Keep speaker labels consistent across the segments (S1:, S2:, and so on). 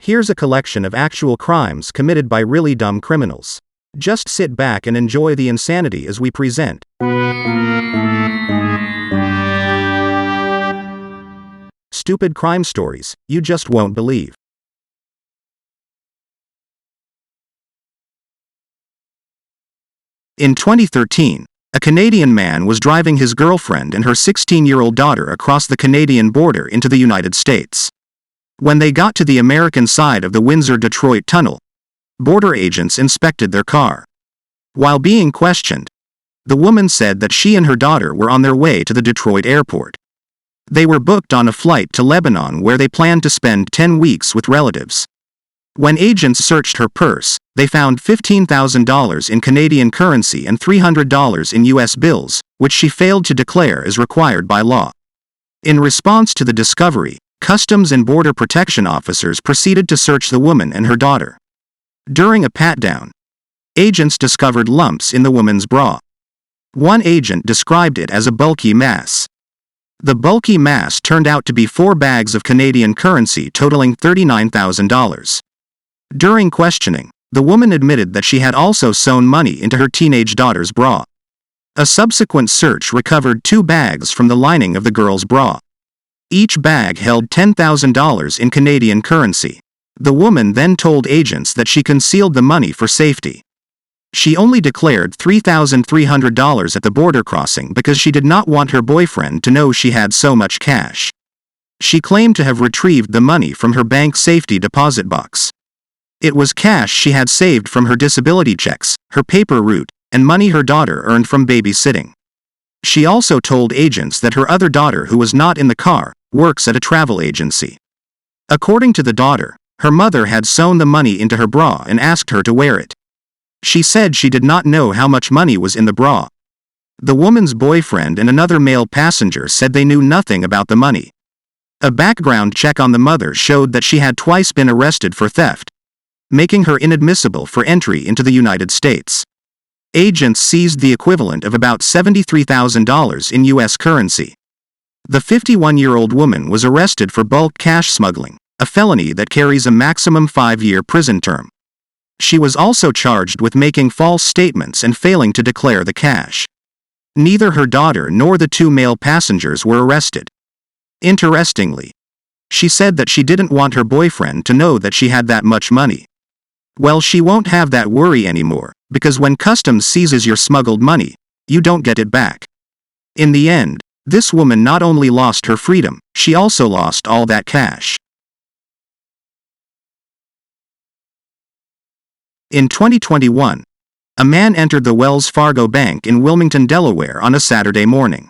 S1: Here's a collection of actual crimes committed by really dumb criminals. Just sit back and enjoy the insanity as we present. Stupid crime stories you just won't believe. In 2013, a Canadian man was driving his girlfriend and her 16-year-old daughter across the Canadian border into the United States. When they got to the American side of the Windsor-Detroit Tunnel, border agents inspected their car. While being questioned, the woman said that she and her daughter were on their way to the Detroit airport. They were booked on a flight to Lebanon where they planned to spend 10 weeks with relatives. When agents searched her purse, they found $15,000 in Canadian currency and $300 in U.S. bills, which she failed to declare as required by law. In response to the discovery, Customs and Border Protection officers proceeded to search the woman and her daughter. During a pat-down, agents discovered lumps in the woman's bra. One agent described it as a bulky mass. The bulky mass turned out to be 4 bags of Canadian currency totaling $39,000. During questioning, the woman admitted that she had also sewn money into her teenage daughter's bra. A subsequent search recovered 2 bags from the lining of the girl's bra. Each bag held $10,000 in Canadian currency. The woman then told agents that she concealed the money for safety. She only declared $3,300 at the border crossing because she did not want her boyfriend to know she had so much cash. She claimed to have retrieved the money from her bank safety deposit box. It was cash she had saved from her disability checks, her paper route, and money her daughter earned from babysitting. She also told agents that her other daughter, who was not in the car, works at a travel agency. According to the daughter, her mother had sewn the money into her bra and asked her to wear it. She said she did not know how much money was in the bra. The woman's boyfriend and another male passenger said they knew nothing about the money. A background check on the mother showed that she had twice been arrested for theft, making her inadmissible for entry into the United States. Agents seized the equivalent of about $73,000 in U.S. currency. The 51-year-old woman was arrested for bulk cash smuggling, a felony that carries a maximum 5-year prison term. She was also charged with making false statements and failing to declare the cash. Neither her daughter nor the 2 male passengers were arrested. Interestingly, she said that she didn't want her boyfriend to know that she had that much money. Well, she won't have that worry anymore, because when customs seizes your smuggled money, you don't get it back. In the end, this woman not only lost her freedom, she also lost all that cash. In 2021, a man entered the Wells Fargo Bank in Wilmington, Delaware on a Saturday morning.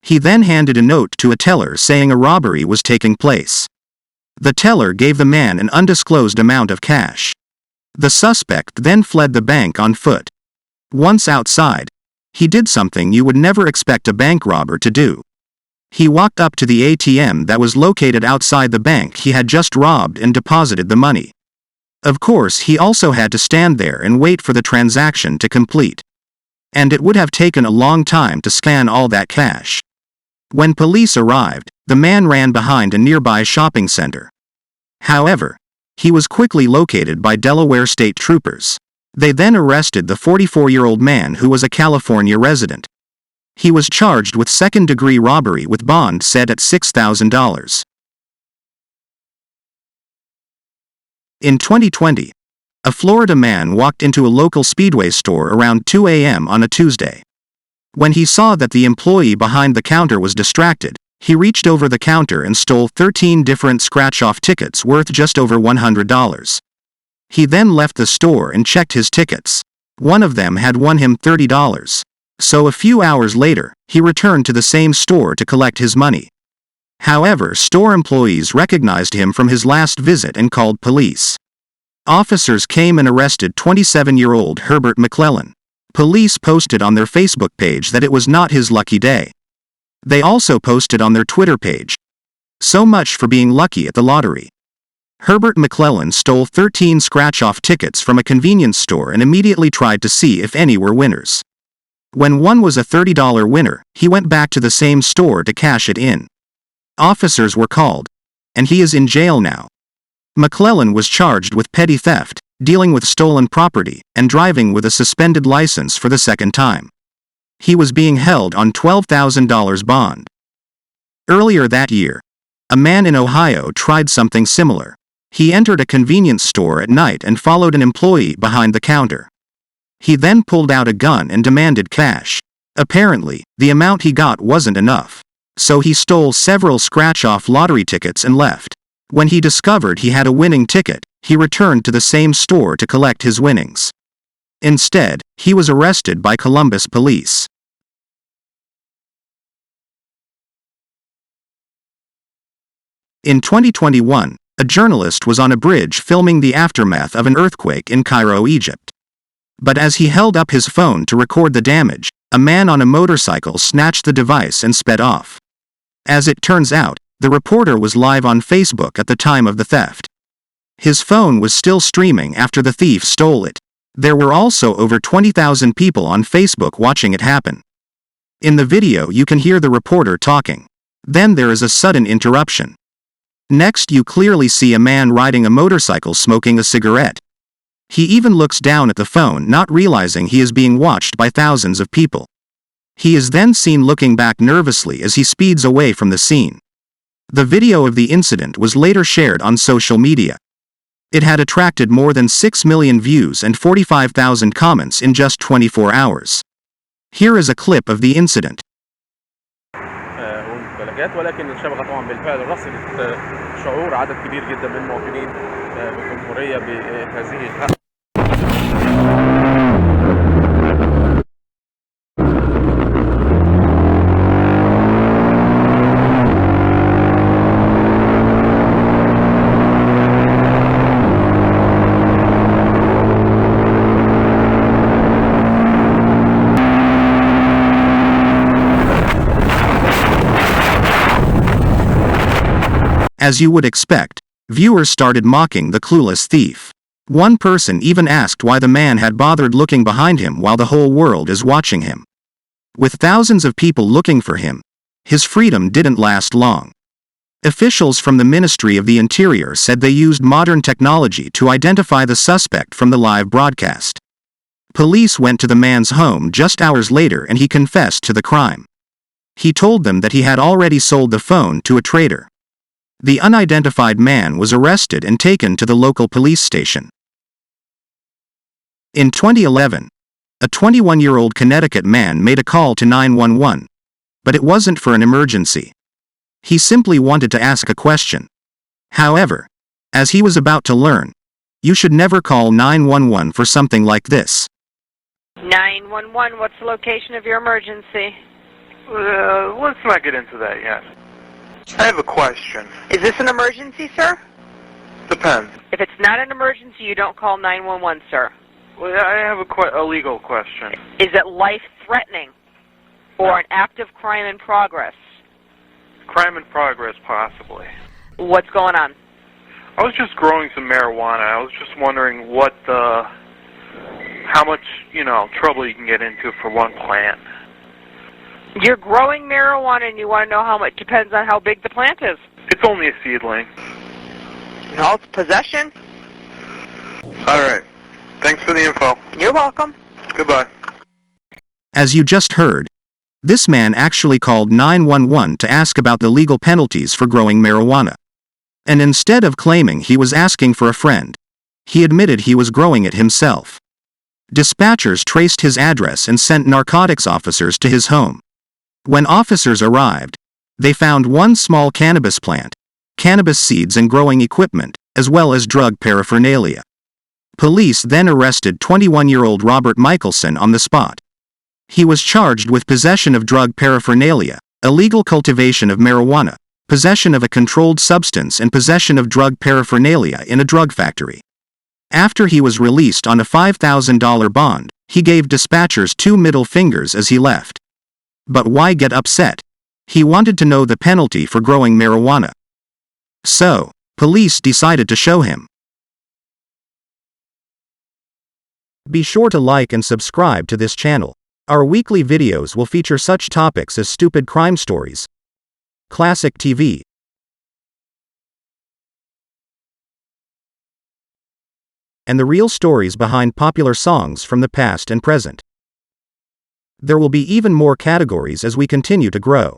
S1: He then handed a note to a teller saying a robbery was taking place. The teller gave the man an undisclosed amount of cash. The suspect then fled the bank on foot. Once outside, he did something you would never expect a bank robber to do. He walked up to the ATM that was located outside the bank he had just robbed and deposited the money. Of course, he also had to stand there and wait for the transaction to complete. And it would have taken a long time to scan all that cash. When police arrived, the man ran behind a nearby shopping center. However, he was quickly located by Delaware state troopers. They then arrested the 44-year-old man who was a California resident. He was charged with second-degree robbery with bond set at $6,000. In 2020, a Florida man walked into a local Speedway store around 2 a.m. on a Tuesday. When he saw that the employee behind the counter was distracted, he reached over the counter and stole 13 different scratch-off tickets worth just over $100. He then left the store and checked his tickets. One of them had won him $30. So a few hours later, he returned to the same store to collect his money. However, store employees recognized him from his last visit and called police. Officers came and arrested 27-year-old Herbert McClellan. Police posted on their Facebook page that it was not his lucky day. They also posted on their Twitter page, "So much for being lucky at the lottery." Herbert McClellan stole 13 scratch-off tickets from a convenience store and immediately tried to see if any were winners. When one was a $30 winner, he went back to the same store to cash it in. Officers were called, and he is in jail now. McClellan was charged with petty theft, dealing with stolen property, and driving with a suspended license for the second time. He was being held on $12,000 bond. Earlier that year, a man in Ohio tried something similar. He entered a convenience store at night and followed an employee behind the counter. He then pulled out a gun and demanded cash. Apparently, the amount he got wasn't enough. So he stole several scratch-off lottery tickets and left. When he discovered he had a winning ticket, he returned to the same store to collect his winnings. Instead, he was arrested by Columbus police. In 2021, a journalist was on a bridge filming the aftermath of an earthquake in Cairo, Egypt. But as he held up his phone to record the damage, a man on a motorcycle snatched the device and sped off. As it turns out, the reporter was live on Facebook at the time of the theft. His phone was still streaming after the thief stole it. There were also over 20,000 people on Facebook watching it happen. In the video you can hear the reporter talking. Then there is a sudden interruption. Next you clearly see a man riding a motorcycle smoking a cigarette. He even looks down at the phone, not realizing he is being watched by thousands of people. He is then seen looking back nervously as he speeds away from the scene. The video of the incident was later shared on social media. It had attracted more than 6 million views and 45,000 comments in just 24 hours. Here is a clip of the incident.
S2: ولكن الشبكة طبعا بالفعل رصدت شعور عدد كبير جدا من المواطنين بالجمهورية بهذه الحالة.
S1: As you would expect, viewers started mocking the clueless thief. One person even asked why the man had bothered looking behind him while the whole world is watching him. With thousands of people looking for him, his freedom didn't last long. Officials from the Ministry of the Interior said they used modern technology to identify the suspect from the live broadcast. Police went to the man's home just hours later and he confessed to the crime. He told them that he had already sold the phone to a trader. The unidentified man was arrested and taken to the local police station. In 2011, a 21-year-old Connecticut man made a call to 911. But it wasn't for an emergency. He simply wanted to ask a question. However, as he was about to learn, you should never call 911 for something like this.
S3: 911, what's the location of your emergency?
S2: Let's not get into that yet. I have a question.
S3: Is this an emergency, sir?
S2: Depends.
S3: If it's not an emergency, you don't call 911, sir.
S2: Well, I have a legal question.
S3: Is it life-threatening or an active crime in progress?
S2: Crime in progress, possibly.
S3: What's going on?
S2: I was just growing some marijuana. I was just wondering how much, trouble you can get into for one plant.
S3: You're growing marijuana and you want to know how much. Depends on how big the plant is.
S2: It's only a seedling.
S3: No, it's possession.
S2: All right. Thanks for the info.
S3: You're welcome.
S2: Goodbye.
S1: As you just heard, this man actually called 911 to ask about the legal penalties for growing marijuana. And instead of claiming he was asking for a friend, he admitted he was growing it himself. Dispatchers traced his address and sent narcotics officers to his home. When officers arrived, they found one small cannabis plant, cannabis seeds and growing equipment, as well as drug paraphernalia. Police then arrested 21-year-old Robert Michelson on the spot. He was charged with possession of drug paraphernalia, illegal cultivation of marijuana, possession of a controlled substance and possession of drug paraphernalia in a drug factory. After he was released on a $5,000 bond, he gave dispatchers 2 middle fingers as he left. But why get upset? He wanted to know the penalty for growing marijuana. So, police decided to show him. Be sure to like and subscribe to this channel. Our weekly videos will feature such topics as stupid crime stories, classic TV, and the real stories behind popular songs from the past and present. There will be even more categories as we continue to grow.